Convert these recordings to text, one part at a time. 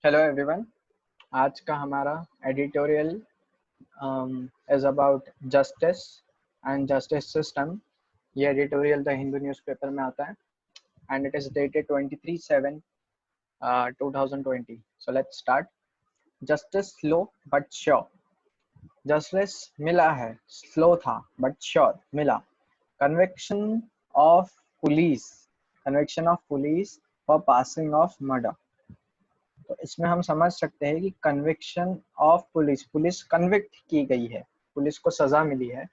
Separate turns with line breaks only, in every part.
Hello everyone. आज का हमारा editorial is about justice and justice system. ये एडिटोरियल द हिंदू न्यूज़पेपर में आता है and it is dated 23/7/2020। So let's start. Justice slow but sure. Justice मिला है, स्लो था बट श्योर मिला। Conviction of police conviction of police for passing of murder. तो इसमें हम समझ सकते हैं कि कन्विक्शन ऑफ पुलिस कन्विक्ट की गई है, पुलिस को सजा मिली है,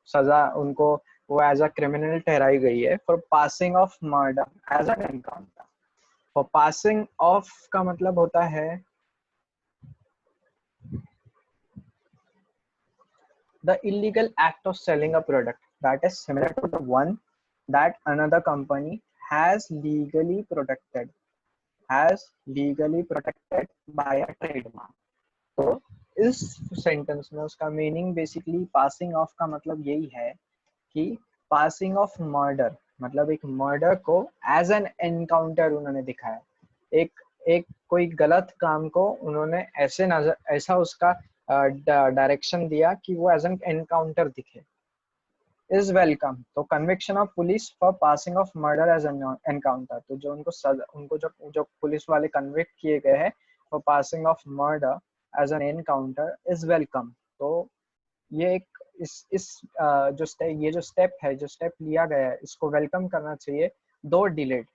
सजा उनको वो एज अ क्रिमिनल ठहराई गई है for passing of murder as an encounter. For passing of का मतलब होता है the illegal act of selling a product that is similar to the one that another company has legally protected by a trademark। तो इस sentence में उसका meaning basically passing of का मतलब यही है कि पासिंग ऑफ मर्डर मतलब एक मर्डर को एज एन एनकाउंटर उन्होंने दिखाया। एक एक कोई गलत काम को उन्होंने ऐसे नजर ऐसा उसका डायरेक्शन दिया कि वो एज एन एनकाउंटर दिखे। Is welcome. तो conviction of police for passing of murder as an encounter. तो जो उनको जो पुलिस वाले कन्विक्ट किए गए हैं for passing of murder as an encounter is welcome. तो ये एक जो स्टेप लिया गया है इसको वेलकम करना चाहिए। दो डिलेड,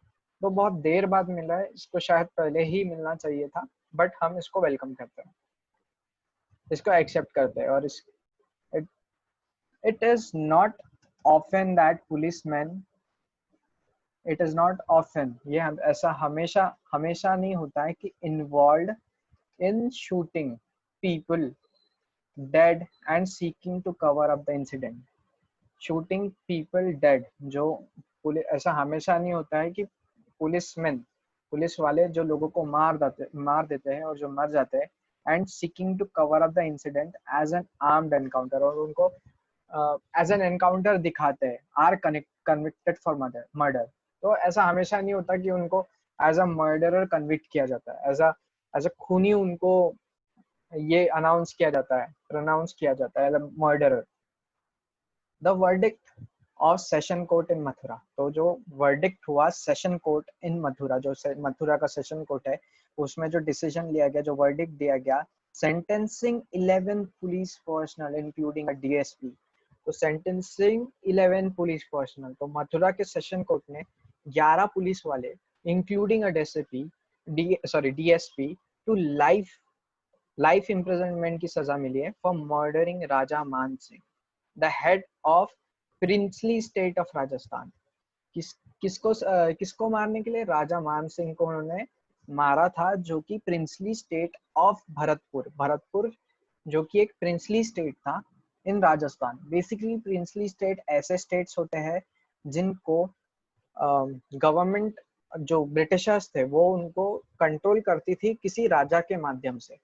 तो बहुत देर बाद मिला है, इसको शायद पहले ही मिलना चाहिए था, बट हम इसको वेलकम करते हैं, इसको एक्सेप्ट करते हैं। और it is not often that policemen it is not often ये ऐसा हमेशा नहीं होता है कि involved in shooting people dead and seeking to cover up the incident। shooting people dead जो ऐसा हमेशा नहीं होता है कि पुलिस वाले जो लोगों को मार देते हैं और जो मर जाते हैं and seeking to cover up the incident as an armed encounter, और उनको एज एन एनकाउंटर दिखाते हैं, आर कन्विक्टेड फॉर मर्डर। तो ऐसा हमेशा नहीं होता कि उनको एज अ मर्डरर कन्विक्ट किया जाता है, एज अ खूनी उनको ये अनाउंस किया जाता है, प्रोनाउंस किया जाता है as a murderer. The verdict of session court in Mathura. तो जो वर्डिक्ट हुआ सेशन कोर्ट इन मथुरा, जो मथुरा का सेशन कोर्ट है, उसमें जो डिसीजन लिया गया, जो वर्डिक्ट दिया गया, sentencing 11 police personnel including a DSP. तो सेंटेंसिंग 11 पुलिस पर्सनल, तो मथुरा के सेशन कोर्ट ने 11 पुलिस वाले including a DSP to life imprisonment की सजा मिली है for murdering Raja Man Singh, the head of princely state of Rajasthan. किसको मारने के लिए? राजा मान सिंह को उन्होंने मारा था, जो कि प्रिंसली स्टेट ऑफ भरतपुर जो कि एक प्रिंसली स्टेट था in Rajasthan. Basically princely state ऐसे स्टेट्स होते हैं जिनको गवर्नमेंट जो ब्रिटिशर्स थे वो उनको कंट्रोल करती थी किसी राजा के माध्यम से।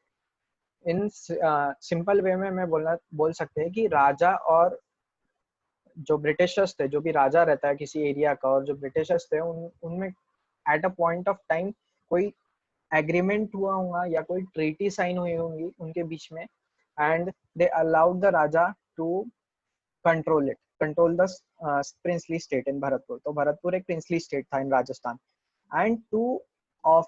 इन सिंपल वे में मैं बोल सकते हैं कि राजा और जो ब्रिटिशर्स थे, जो भी राजा रहता है किसी एरिया का, और जो ब्रिटिशर्स थे उनमें at a point of time कोई एग्रीमेंट हुआ होगा या कोई ट्रीटी साइन हुई होंगी उनके बीच में, and they allowed the raja to control the princely state in Bharatpur. तो भरतपुर एक प्रिंसली स्टेट था in Rajasthan. And two of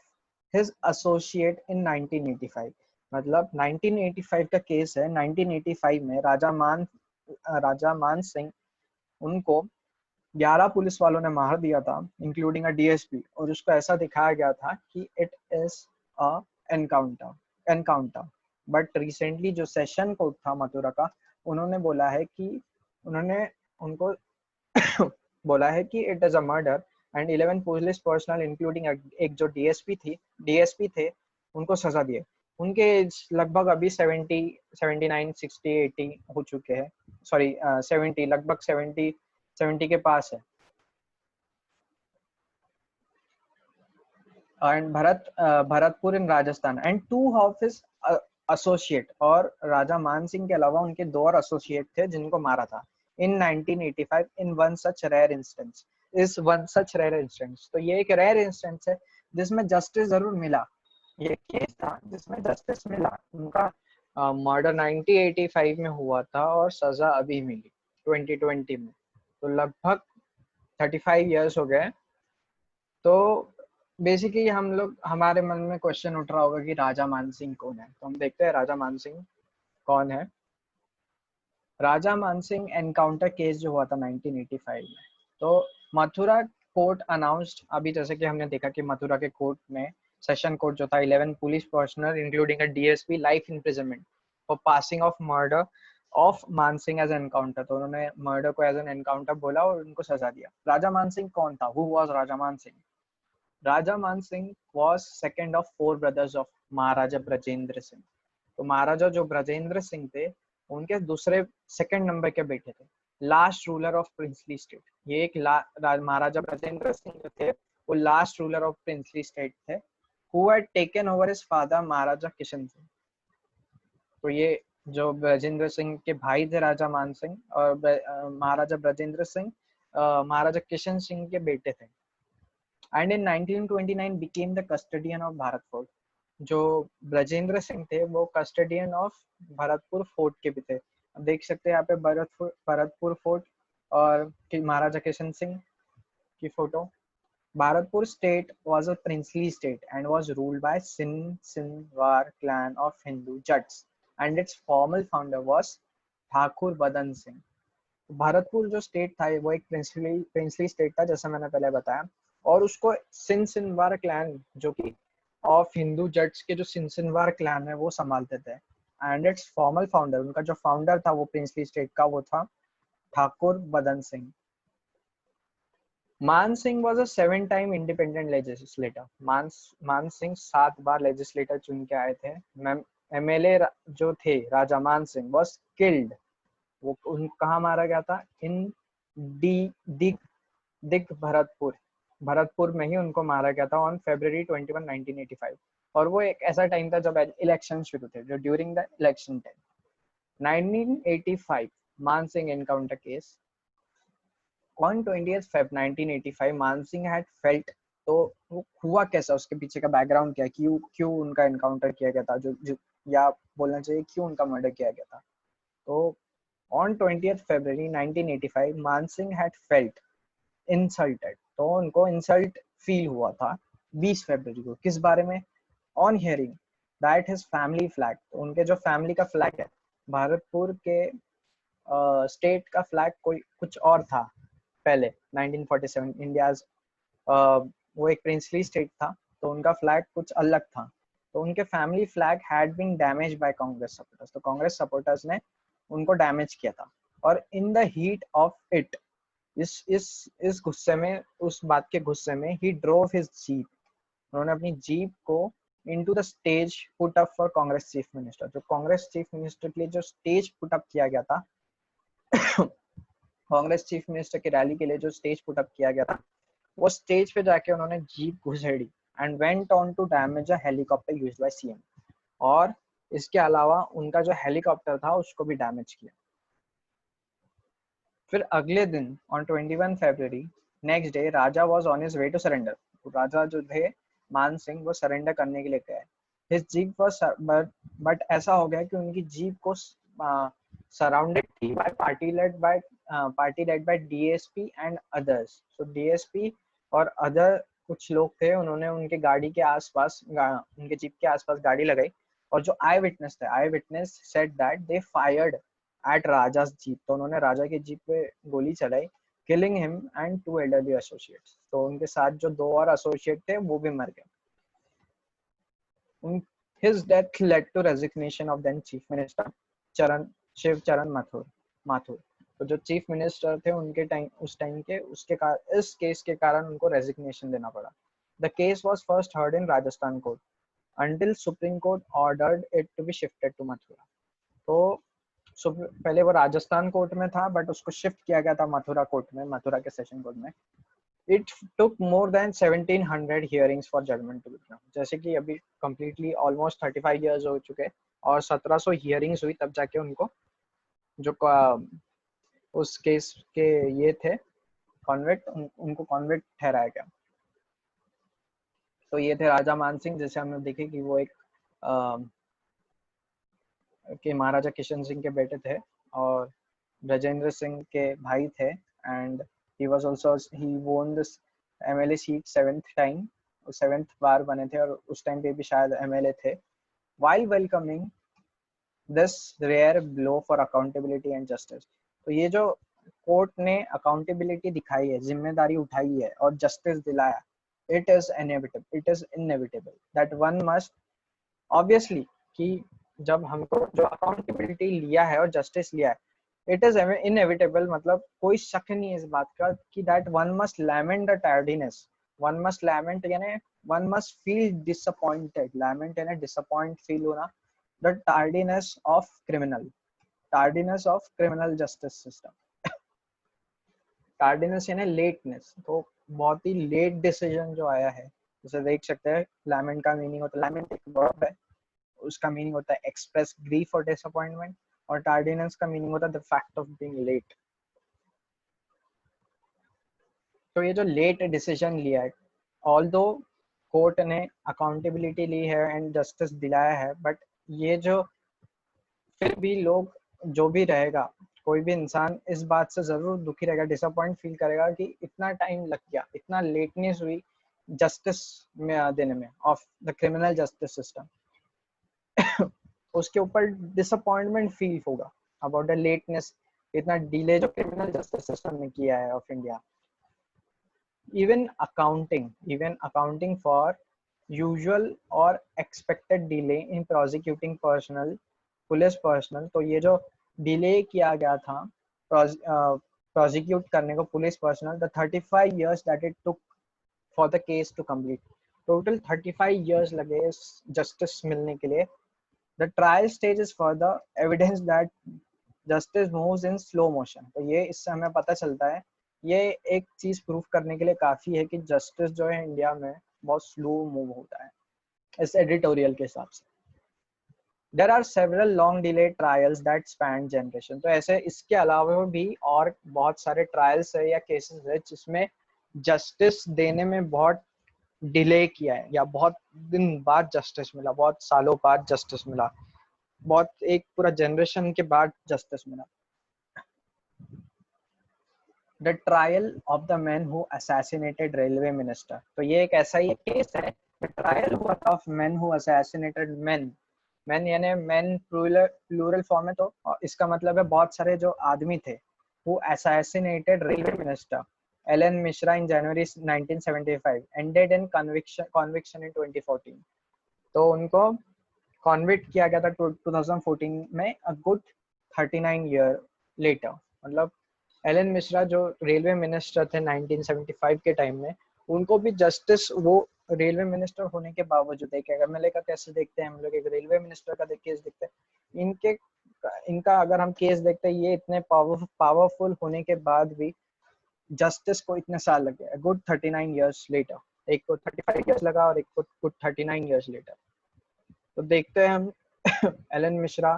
his associate in 1985, मतलब 1985 का केस है। 1985 में राजा मान सिंह उनको 11 पुलिस वालों ने मार दिया था इंक्लूडिंग अ डीएसपी, और उसको ऐसा दिखाया गया था कि it is a encounter. But recently जो सेशन कोर्ट था मथुरा का, उन्होंने उनको बोला है कि it is a murder and 11 police personnel including एक जो डीएसपी थे उनको सजा दिए। उनके लगभग अभी 70, 79, 60, 80 हो चुके हैं, सॉरी 70, लगभग 70 के पास है। And Bharatpur in Rajasthan and two of his associate, और राजा मान सिंह के अलावा उनके 2 और एसोसिएट थे जिनको मारा था in 1985 in one such rare instance. तो ये एक रेयर इंस्टेंस है जिसमें जस्टिस जरूर मिला, ये केस था जिसमें जस्टिस मिला उनका। मर्डर 1985 में हुआ था और सजा अभी मिली 2020 में, तो लगभग 35 इयर्स हो गए। तो बेसिकली हम लोग, हमारे मन में क्वेश्चन उठ रहा होगा कि राजा मानसिंह कौन है, तो हम देखते हैं राजा मानसिंह कौन है। राजा मानसिंह एनकाउंटर केस जो हुआ था 1985 में, तो मथुरा कोर्ट अनाउंस्ड, अभी जैसे कि हमने देखा कि मथुरा के कोर्ट में, सेशन कोर्ट जो था, 11 police personnel including a DSP life imprisonment for passing of murder of Mansingh as encounter. तो उन्होंने मर्डर को एज एन एनकाउंटर बोला और उनको सजा दिया। राजा मानसिंह कौन था? Who was Raja Mansingh? Raja Mansingh was second of 4 brothers of Maharaja Brajendra Singh. तो महाराजा जो ब्रजेंद्र सिंह थे, उनके दूसरे सेकंड नंबर के बेटे थे, last ruler of princely state. ये एक महाराजा ब्रजेंद्र सिंह जो थे, वो last ruler of princely state थे, who had taken over his father Maharaja Kishan Singh. तो ये जो ब्रजेंद्र सिंह के भाई थे राजा मान सिंह, और महाराजा ब्रजेंद्र सिंह महाराजा किशन सिंह के बेटे थे। And in 1929 became the custodian of Bharat fort. जो ब्रजेंद्र सिंह थे वो कस्टोडियन ऑफ भरतपुर फोर्ट के भी थे। अब देख सकते हैं यहाँ पे भरतपुर फोर्ट और महाराजा किशन सिंह की photo. Bharatpur state was a princely state and was ruled by Sinwar clan of Hindu Jats, and its formal founder was Thakur Badan Singh. Bharatpur जो स्टेट था वो एक प्रिंसली स्टेट था, जैसा मैंने पहले बताया, और उसको सिनसिनवार क्लैन, जो कि ऑफ हिंदू जट्स के जो सिनसिनवार क्लैन है वो संभालते थे। एंड इट्स फॉर्मल फाउंडर, उनका जो फाउंडर था वो प्रिंसली स्टेट का, वो था ठाकुर बदन सिंह। मान Singh was a 7 time independent legislator. मान सिंह 7 बार लेजिस्लेटर चुन के आए थे। एमएलए जो थे राजा मान सिंह वॉज किल्ड, वो कहाँ मारा गया था? इन डी दिग दिग भरतपुर में ही उनको मारा गया था ऑन February 21, 1985। और वो एक ऐसा टाइम था जब इलेक्शन शुरू थे, जो ड्यूरिंग द इलेक्शन टाइम। 1985 मान Singh encounter case. On 20th Feb 1985 मान सिंह had felt, तो वो हुआ कैसा, उसके पीछे का बैकग्राउंड क्या, क्यों क्यों उनका एनकाउंटर किया गया था, जो या बोलना चाहिए क्यों उनका मर्डर किया गया था। तो on 20th February 1985 मान सिंह had felt insulted, तो उनको इंसल्ट फील हुआ था 20 फरवरी को। किस बारे में? On hearing that his family flag, तो उनके जो फैमिली का फ्लैग है, भारतपुर के स्टेट का फ्लैग कोई कुछ और था पहले 1947 इंडियाज, वो एक प्रिंसली स्टेट था, तो उनका फ्लैग कुछ अलग था। तो उनके family flag had been damage by Congress supporters, तो कांग्रेस सपोर्टर्स ने उनको डैमेज किया था। और in the heat of it, इस गुस्से में, उस बात के गुस्से में, ही ड्रोव हिज जीप, उन्होंने अपनी जीप को into the stage put up for Congress chief minister. जो कांग्रेस चीफ मिनिस्टर के लिए जो स्टेज पुट अप किया गया था कांग्रेस चीफ मिनिस्टर की रैली के लिए जो स्टेज पुट अप किया गया था, वो स्टेज पे जाके उन्होंने जीप घुसेड़ी and went on to damage a helicopter used by CM. और इसके अलावा उनका जो हेलीकॉप्टर था उसको भी डैमेज किया। फिर अगले दिन ऑन 21 फरवरी, next day, Raja was on his way to surrender. Raja जो थे मान सिंह, वो सरेंडर करने के लिए गए। हिज जीप वाज, बट ऐसा हो गया कि उनकी जीप को सराउंडेड थी by party led by DSP and others. So DSP और अदर कुछ लोग थे, उन्होंने उनके गाड़ी के आसपास, उनके जीप के आसपास गाड़ी लगाई। और जो आई विटनेस थे, eye witness said that they fired at Raja's jeep, तो उन्होंने राजा की जीप पे गोली चलाई, killing him and 2 elderly associates. तो उनके साथ जो 2 और एसोसिएट थे वो भी मर गए। His death led to resignation of then chief minister Shivcharan Mathur. तो जो चीफ मिनिस्टर थे उनके टाइम, उस टाइम के, इस केस के कारण उनको रेजिग्नेशन देना पड़ा। The case was first heard in Rajasthan court until Supreme Court ordered it to be shifted to Mathura. तो पहले वो राजस्थान कोर्ट में था, बट उसको शिफ्ट किया गया था मथुरा कोर्ट में, मथुरा के सेशन कोर्ट में। It took more than 1700 hearings for judgment to be pronounced। जैसे कि अभी completely almost 35 years हो चुके, और 1700 hearings हुई तब जाके उनको जो उस केस के ये थे कॉन्विक्ट, उनको कॉन्विक्ट ठहराया गया। तो ये थे राजा मान सिंह, जैसे हमने देखे कि वो एक कि महाराजा किशन सिंह के बेटे थे और ब्रजेंद्र सिंह के भाई थे। And he was also he won this MLA seat 7th time, 7th बार बने थे और उस टाइम पे भी शायद एमएलए थे। While welcoming this rare blow for accountability and justice, तो ये जो कोर्ट ने अकाउंटेबिलिटी दिखाई है, जिम्मेदारी उठाई है और जस्टिस दिलाया, it is inevitable that one must obviously कि जब हमको जो अकाउंटेबिलिटी लिया है और जस्टिस लिया है, इट इज इनएविटेबल, मतलब कोई शक नहीं है इस बात का कि that one must lament the tardiness, one must lament यानी one must feel disappointed, lament यानी डिसअपॉइंट फील होना, the tardiness of criminal justice system. Tardiness यानी लेटनेस, तो बहुत ही लेट डिसीजन जो आया है, जैसे देख सकते हैं लैमेंट का मीनिंग होता है, लैमेंट एक वर्ब है, उसका मीनिंग होता है एक्सप्रेस ग्रीफ और डिसअपॉइंटमेंट, और टार्डीनेस का मीनिंग होता है the fact of being late. तो ये जो लेट डिसीजन लिया है, ऑल्दो कोर्ट ने अकाउंटेबिलिटी ली है एंड जस्टिस दिलाया है, बट ये जो फिर भी लोग, जो भी रहेगा, कोई भी इंसान इस बात से जरूर दुखी रहेगा, डिसअपॉइंट फील करेगा कि इतना टाइम लग गया, इतना लेटनेस हुई जस्टिस में देने में of the criminal justice system. उसके ऊपर डिसअपॉइंटमेंट फील होगा अबाउट द लेटनेस, इतना डिले जो क्रिमिनल जस्टिस सिस्टम ने किया है of India. even accounting for usual or expected delay in prosecuting personnel, police personnel, तो ये जो डिले किया गया था प्रोसिक्यूट करने को police personal, the 35 years that it took for the case to complete, total 35 years लगे इस जस्टिस मिलने के लिए। The trial stage is for the evidence that justice moves in slow motion, तो ये इससे हमें पता चलता है, ये एक चीज प्रूफ करने के लिए काफी है कि जस्टिस जो है इंडिया में बहुत स्लो मूव होता है इस एडिटोरियल के हिसाब से। There are several long delay trials that span generation, तो ऐसे इसके अलावा भी और बहुत सारे ट्रायल्स है या केसेस है जिसमें जस्टिस देने में बहुत डिले किया है, या बहुत दिन बाद जस्टिस मिला, बहुत सालों बाद जस्टिस मिला, बहुत एक पूरा जनरेशन के बाद जस्टिस मिला। The trial of the man who assassinated railway minister, तो ये एक ऐसा ही केस है, द ट्रायल हुआ था of man who assassinated man, man यानी मैन प्लूरल फॉर्म है, तो इसका मतलब है बहुत सारे जो आदमी थे, who assassinated railway minister L N Mishra in January 1975, ended in conviction in 2014, तो उनको कॉन्विक्ट किया गया था 2014 में, अ गुड 39 ईयर लेटर, मतलब एलन मिश्रा जो रेलवे मिनिस्टर थे 1975 के टाइम में, उनको भी जस्टिस, वो रेलवे मिनिस्टर होने के बावजूद, एक एमएलए का कैसे देखते हैं हम लोग, एक रेलवे मिनिस्टर का केस देखते हैं, इनका अगर हम केस देखते हैं, ये इतने पावरफुल होने के बाद भी जस्टिस को इतने साल लगे, गुड 39 ईयर्स लेटर, एक को 35 ईयर्स लगा और एक को गुड 39 ईयर्स लेटर। तो देखते हैं हम एलन मिश्रा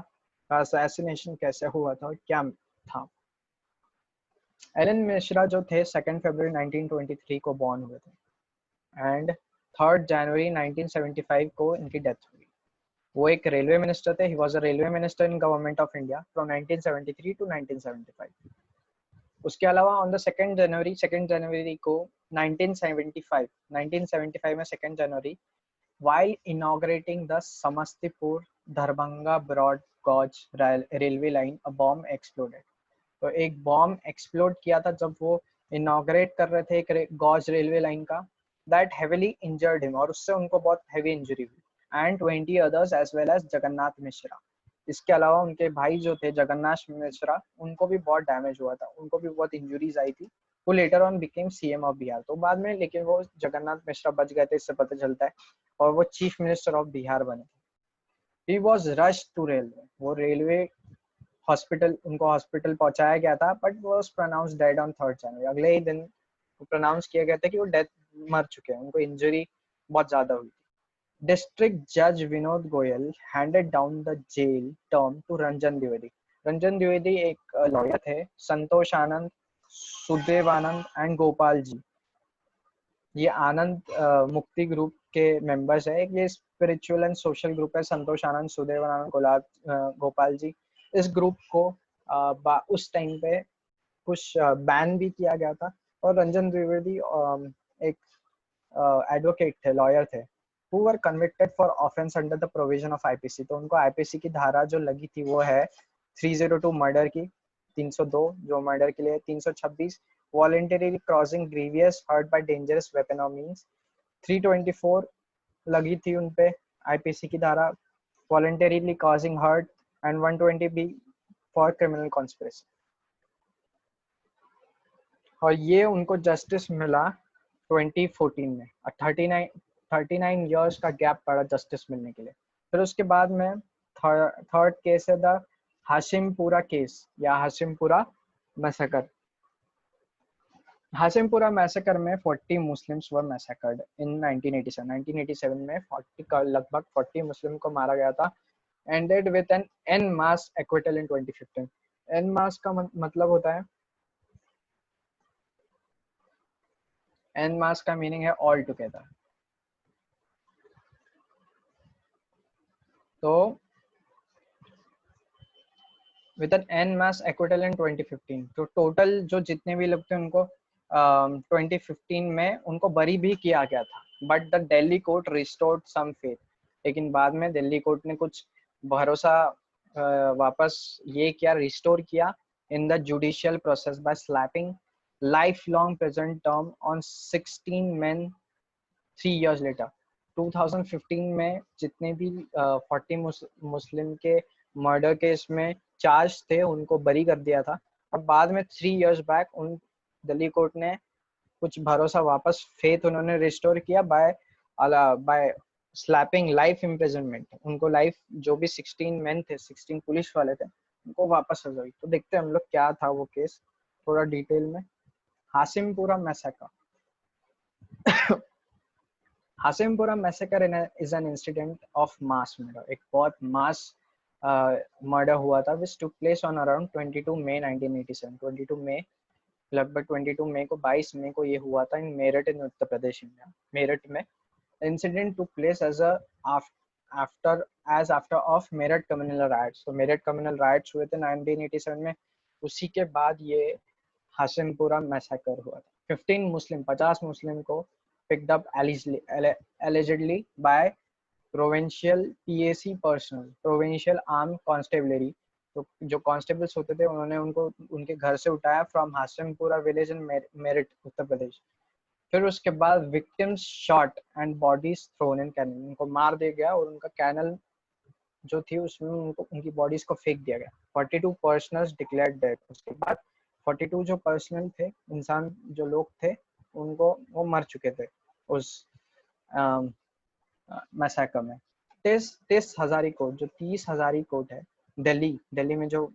का असैसिनेशन कैसे हुआ था और क्या था। एलन मिश्रा जो थे 2 फरवरी 1923 को बॉर्न हुए थे एंड 3 जनवरी 1975 को इनकी डेथ हुई। वो एक रेलवे मिनिस्टर थे, he was a railway minister in government of India from 1973 to 1975। उसके अलावा ऑन द 2 जनवरी को 1975 में 2 जनवरी, while inaugurating the Samastipur Darbhanga broad gauge railway line, a bomb exploded, तो एक बॉम्ब एक्सप्लोड किया था जब वो इनॉग्रेट कर रहे थे एक गॉज रेलवे लाइन का, दैट हेवीली इंजर्ड हिम, और उससे उनको बहुत हेवी इंजरी हुई, and 20 others as well as Jagannath Mishra, इसके अलावा उनके भाई जो थे जगन्नाथ मिश्रा, उनको भी बहुत डैमेज हुआ था, उनको भी बहुत इंजुरीज आई थी, वो later on became CM of Bihar, तो बाद में लेकिन वो जगन्नाथ मिश्रा बच गए थे, इससे पता चलता है, और वो चीफ मिनिस्टर ऑफ बिहार बने। He was rush to railway, वो रेलवे हॉस्पिटल, उनको हॉस्पिटल पहुंचाया गया था, but was pronounce dead on 3 January, अगले ही दिन प्रोनाउंस किया गया था कि वो डेथ, मर चुके हैं, उनको इंजरी बहुत ज्यादा हुई थी। डिस्ट्रिक्ट जज Vinod Goyal handed down the jail term to Ranjan Dwivedi, Ranjan Dwivedi एक लॉयर थे, संतोष आनंद, सुदेव आनंद एंड गोपाल जी, ये आनंद मुक्ति ग्रुप के मेंबर्स है। ये स्पिरिचुअल एंड सोशल ग्रुप है। संतोष आनंद, सुदेवानंद, गोपाल जी, इस ग्रुप को उस टाइम पे कुछ बैन भी किया गया था। और रंजन द्विवेदी एक एडवोकेट थे, लॉयर थे, who were convicted for offense under the provision of IPC। तो उनको IPC की धारा जो लगी थी वो है 302 मर्डर की, 302 जो मर्डर के लिए, 326 voluntarily crossing grievous hurt by dangerous weapon or means, 324 लगी थी उनपे IPC की धारा voluntarily causing hurt, and 120 भी for criminal conspiracy। और ये उनको जस्टिस मिला 2014 में। 39 इयर्स का गैप पड़ा जस्टिस मिलने के लिए। फिर उसके बाद में थर्ड केस है द हाशिमपुरा केस या हाशिमपुरा मैसेकर। हाशिमपुरा मैसेकर में 40 मुस्लिम्स वर मैसेकर्ड इन 1987 में लगभग 40 मुस्लिम को मारा गया था। Ended with an en masse acquittal in 2015। En masse का मतलब होता है, एन मास का मीनिंग है ऑल टुगेदर। तो with an en masse acquittal in 2015, तो टोटल जो जितने भी लोग थे उनको 2015 में उनको बरी भी किया गया था। But the Delhi court restored some faith. लेकिन बाद में दिल्ली कोर्ट ने कुछ भरोसा वापस ये किया, रिस्टोर किया in the judicial process by slapping lifelong prison term on 16 men 3 years later। 2015 में जितने भी 40 मुस्लिम के मर्डर केस में चार्ज थे उनको बरी कर दिया था। और बाद में 3 years बैक उन दिल्ली कोर्ट ने कुछ भरोसा वापस, फेथ उन्होंने रिस्टोर किया बाय स्लैपिंग लाइफ इम्प्रिजनमेंट। उनको लाइफ, जो भी 16 मेन थे, 16 पुलिस वाले थे, उनको वापस सजा हुई। तो देखते हैं हम लोग क्या था वो केस थोड़ा डिटेल में। Hashimpura massacre. Hashimpura massacre is an incident of mass murder. एक बहुत मास मर्डर हुआ था विच टुक प्लेस ऑन अराउंड 22 मई 1987। 22 मई, लगभग 22 मई को, 22 मई को ये हुआ था in Meerut in Uttar Pradesh, India, Meerut में। Incident took place as after of Meerut communal riots. तो मेरठ कम्युनल राइट्स हुए थे 1987 में, उसी के बाद ये हाशिमपुरा मैसेकर हुआ था। 50 मुस्लिम को picked up allegedly by provincial PAC personnel, provincial armed constabulary। तो जो कांस्टेबल्स होते थे उन्होंने उनको उनके घर से उठाया from Hashimpura village in Meerut, Uttar Pradesh. फिर उसके बाद victims shot and bodies thrown in canal. उनको मार दिया गया और उनका कैनल जो थी उसमें उनकी बॉडीज को फेंक दिया गया। 42 पर्सनल्स डिक्लेयर्ड डेड। उसके बाद 42 जो पर्सनल थे, इंसान जो लोग थे, उनको वो मर चुके थे उस मैसेकर में। 30 हजारी कोर्ट, जो 30 हजारी कोर्ट है दिल्ली में, जो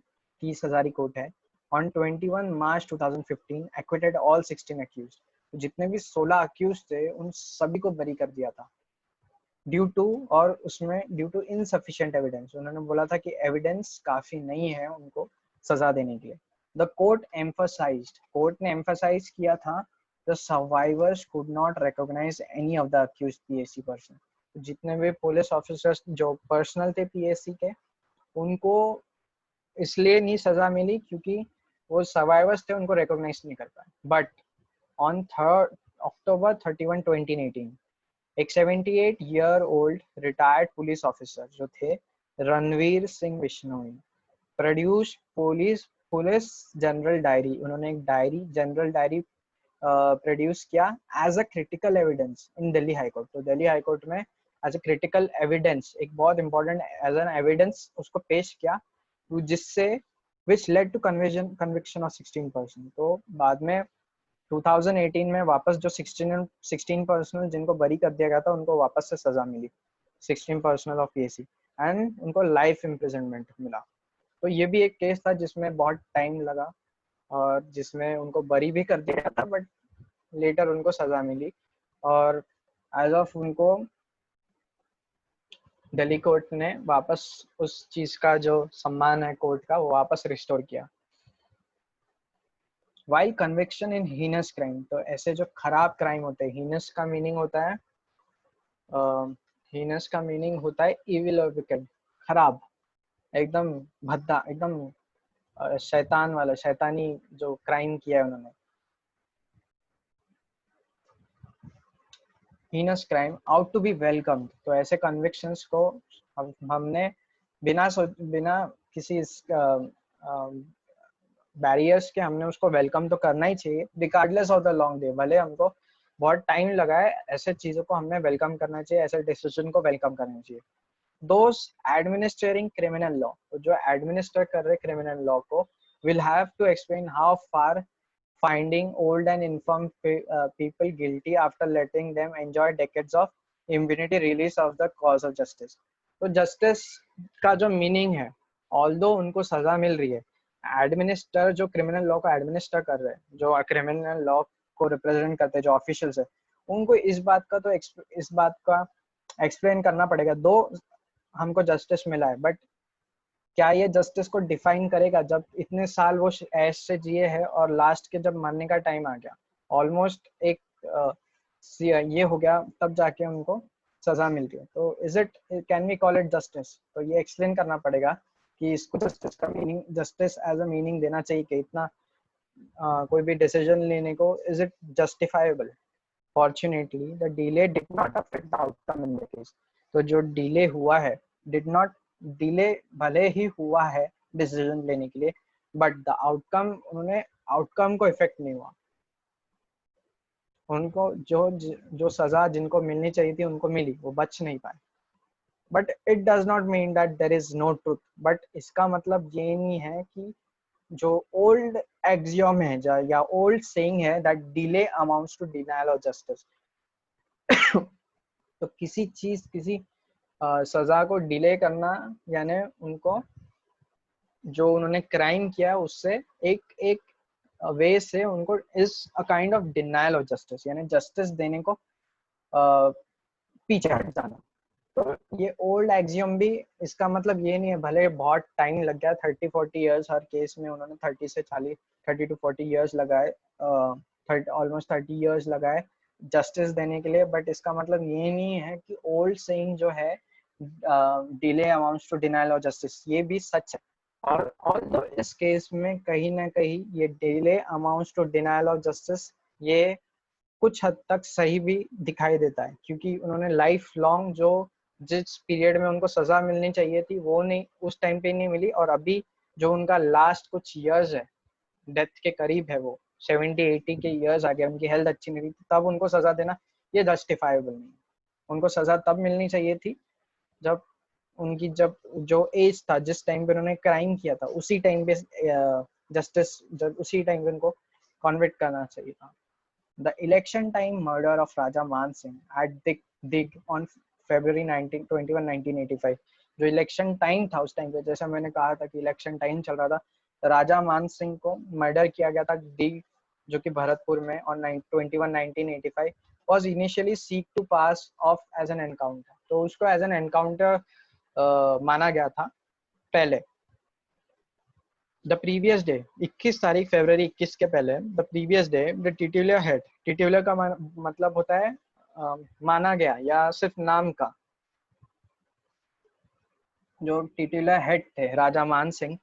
30 हजारी कोर्ट है, on 21 March 2015 acquitted all 16 accused. जितने भी 16 अक्यूज थे उन सभी को बरी कर दिया था ड्यू टू इनसफिशिएंट एविडेंस। उन्होंने बोला था कि एविडेंस काफी नहीं है उनको सजा देने के लिए। द कोर्ट ने एम्फसाइज किया था the survivors could not recognize any of the accused PAC person. जितने भी पुलिस ऑफिसर्स जो पर्सनल थे पीएसी के, उनको इसलिए नहीं सजा मिली क्योंकि वो सर्वाइवर्स थे, उनको रिकॉग्नाइज नहीं कर पाए। बट ऑन October 31, 2018, एक 78 year old retired police officer जो थे Ranveer Singh Bishnoi produce police general diary. उन्होंने एक जनरल डायरी प्रोड्यूस किया as a critical evidence in Delhi high court. तो दिल्ली हाई कोर्ट में एज अ क्रिटिकल एविडेंस, एक बहुत इंपॉर्टेंट एज एन एविडेंस उसको पेश किया, जिससे which led to conviction of 16%। तो बाद में 2018 में वापस जो 16 पर्सनल जिनको बरी कर दिया गया था उनको वापस से सजा मिली, 16 पर्सनल ऑफ पीएसी, एंड उनको लाइफ इम्प्रिजनमेंट मिला। तो ये भी एक केस था जिसमें बहुत टाइम लगा और जिसमें उनको बरी भी कर दिया था, बट लेटर उनको सजा मिली। और एज ऑफ उनको दिल्ली कोर्ट ने वापस उस चीज का जो सम्मान है कोर्ट का, वो वापस रिस्टोर किया। While conviction in heinous crime, तो ऐसे जो खराब क्राइम होते हैं, हीनस का मीनिंग होता है हीनस का मीनिंग होता है इविल और विकेट, खराब, एकदम भद्दा, एकदम शैतान वाला, शैतानी जो क्राइम किया है उन्होंने। Heinous crime out to be welcomed, तो ऐसे कन्विक्शंस को हमने बिना किसी बैरियर्स के हमने उसको वेलकम तो करना ही चाहिए, regardless of the long day, भले हमको बहुत टाइम लगा है, ऐसे चीजों को हमने वेलकम करना चाहिए, ऐसे डिसीजन को वेलकम करना चाहिए। दोस एडमिनिस्ट्रेटिंग क्रिमिनल लॉ, तो जो एडमिनिस्टर कर रहे क्रिमिनल लॉ को, will have to explain how far finding old and infirm people guilty after letting them enjoy decades of impunity release of the cause of justice। तो justice का जो meaning है, although उनको सजा मिल रही है, एडमिनिस्टर जो क्रिमिनल लॉ को एडमिनिस्टर कर रहे हैं, जो क्रिमिनल लॉ को रिप्रेजेंट करते हैं, जो ऑफिशियल्स है, उनको इस बात का एक्सप्लेन करना पड़ेगा। दो हमको जस्टिस मिला है, बट क्या ये जस्टिस को डिफाइन करेगा, जब इतने साल वो ऐश से जिए हैं और लास्ट के जब मरने का टाइम आ गया, ऑलमोस्ट एक ये हो गया, तब जाके उनको सजा मिलती है। तो is it, can we call it justice? तो ये एक्सप्लेन करना पड़ेगा कि इसको जस्टिस का meaning, justice as a meaning देना चाहिए कि इतना कोई भी डिसीजन लेने को, is it justifiable? Fortunately the delay did not affect the outcome in the case. तो जो डिले हुआ है, डिड नॉट, डिले भले ही हुआ है डिसीजन लेने के लिए, बट द आउटकम, उन्होंने आउटकम को इफेक्ट नहीं हुआ। उनको जो सजा जिनको मिलनी चाहिए थी उनको मिली, वो बच नहीं पाए। But it does not mean that there is no truth, but इसका मतलब ये नहीं है कि जो ओल्ड एक्सियोम है या ओल्ड सेइंग है that delay amounts to denial of justice, तो किसी चीज, किसी सजा को डिले करना, यानी उनको जो उन्होंने क्राइम किया उससे एक एक वे से उनको is a kind of denial of justice, यानी जस्टिस देने को पीछे हट जाना। तो ये ओल्ड एक्सियम भी, इसका मतलब ये नहीं है, भले बहुत टाइम लग गया, 30-40 ईयर्स हर केस में उन्होंने 30 to 40 ईयर्स लगाए, ऑलमोस्ट 30 ईयर्स लगाए जस्टिस देने के लिए, बट इसका मतलब ये नहीं है कि ओल्ड सेइंग जो है delay amounts to denial of justice, ये भी सच है। और ऑल्दो इस केस में कहीं ना कहीं ये delay amounts to denial of justice, ये कुछ हद तक सही भी दिखाई देता है, क्योंकि उन्होंने लाइफ लॉन्ग जो जिस पीरियड में उनको सजा मिलनी चाहिए थी वो नहीं, उस टाइम पे नहीं मिली, और अभी जो उनका लास्ट कुछ ईयर्स है, डेथ के करीब है, वो 70-80 के ईयर्स आ गए, उनकी हेल्थ अच्छी नहीं थी, तब उनको सजा देना ये जस्टिफाइबल नहीं। उनको सजा तब मिलनी चाहिए थी जब उनकी, जब जो एज था, जिस टाइम पे उन्होंने क्राइम किया था, उसी टाइम पे जस्टिस, जब उसी टाइम पे उनको कॉन्विक्ट करना चाहिए था। The election time murder of Raja Man Singh at Dig on February 21, 1985, जो इलेक्शन टाइम था उस टाइम पे, जैसे मैंने कहा था कि इलेक्शन टाइम चल रहा था, तो राजा मान सिंह को मर्डर किया गया था डिग, जो कि भरतपुर में, on 21, 1985 was initially seek to pass off as an encounter। तो उसको एज एन एनकाउंटर माना गया था पहले। द प्रीवियस डे, 21 तारीख फरवरी 21 के पहले, the previous day the titular head, titular का मतलब होता है माना गया या सिर्फ नाम का, जो टिट्यूलर हेड थे राजा मान सिंह,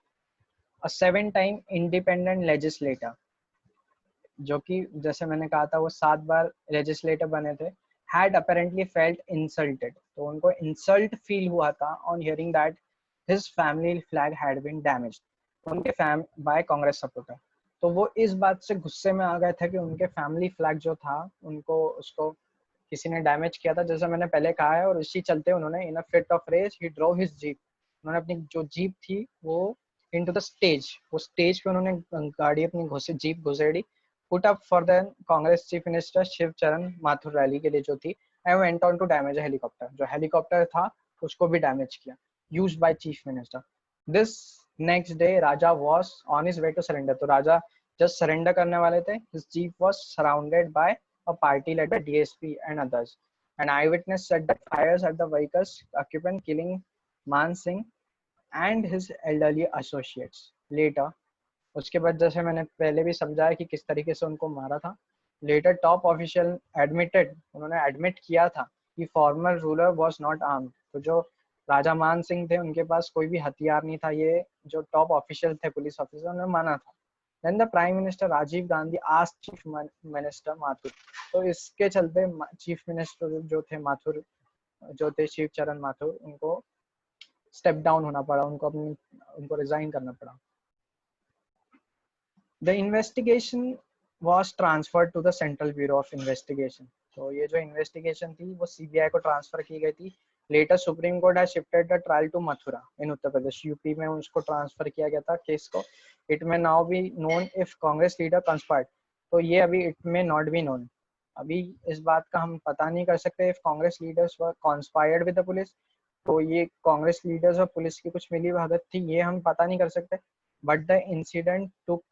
अ 7 टाइम इंडिपेंडेंट लेजिस्लेटर, जो कि जैसे मैंने कहा था वो 7 बार लेजिस्लेटर बने थे, हैड अपेरेंटली फेल्ट इंसल्टेड, तो उनको इंसल्ट फील हुआ था on hearing that his family flag had been damaged, उनके बाय कांग्रेस सपोर्टर। तो वो इस बात से गुस्से में आ गए थे कि उनके फैमिली फ्लैग जो था उनको, उसको किसी ने डैमेज किया था, जैसे मैंने पहले कहा है, और इसी चलते उन्होंने in a fit of rage he drove his jeep, उन्होंने अपनी जो जीप थी वो इनटू द स्टेज, वो स्टेज पे उन्होंने गाड़ी अपनी जीप घुसेड़ी, put up for the Congress chief minister Shiv Charan Mathur rally के लिए जो थी, and went on to damage a helicopter, जो हेलीकॉप्टर था उसको भी डैमेज किया, used by chief minister. This next day Raja was on his way to surrender, तो राजा जस्ट सरेंडर करने वाले थे, his jeep was surrounded by a party led by DSP and others. An eyewitness said that fires at the vehicle's occupant, killing Man Singh and his elderly associates. Later, उसके बाद जैसे मैंने पहले भी समझाया कि किस तरीके से उनको मारा था, लेटर टॉप ऑफिशियल एडमिटेड, उन्होंने एडमिट किया था कि farmer ruler was not armed. तो जो राजा मान सिंह थे उनके पास कोई भी हथियार नहीं था, ये जो टॉप ऑफिशियल थे पुलिस ऑफिसर उन्होंने माना था। Then the prime minister Rajiv Gandhi asked chief minister Mathur. तो इसके चलते चीफ मिनिस्टर जो थे माथुर, जो थे शिव चरण माथुर, उनको स्टेप डाउन होना पड़ा, उनको रिजाइन करना पड़ा। The investigation was transferred to the Central Bureau of Investigation। तो ये जो इन्वेस्टिगेशन थी वो सीबीआई को ट्रांसफर की गई थी। Later supreme court has shifted the trial to Mathura in Uttar Pradesh. UP में उसको ट्रांसफर किया गया था केस को। इट में now be known if Congress leader conspired. तो ये अभी इट में नॉट बी नोन, अभी इस बात का हम पता नहीं कर सकते if Congress leaders were conspired with the police. तो ये कांग्रेस लीडर्स और पुलिस की कुछ मिली भगत थी, ये हम पता नहीं कर सकते। बट द इंसिडेंट टुक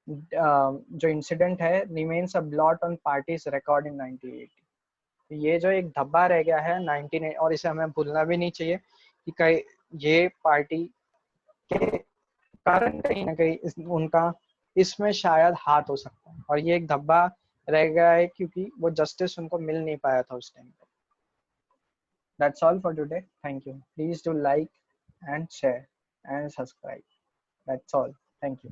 जो इंसिडेंट है remains a blot on parties record in 1980। ये जो एक धब्बा रह गया है 19, और इसे हमें भूलना भी नहीं चाहिए कि कई ये पार्टी के कारण कहीं ना कहीं उनका इसमें शायद हाथ हो सकता है, और ये एक धब्बा रह गया है क्योंकि वो जस्टिस उनको मिल नहीं पाया था उस टाइम पे। That's all for today, thank you. Please do like and share and subscribe. That's all, thank you.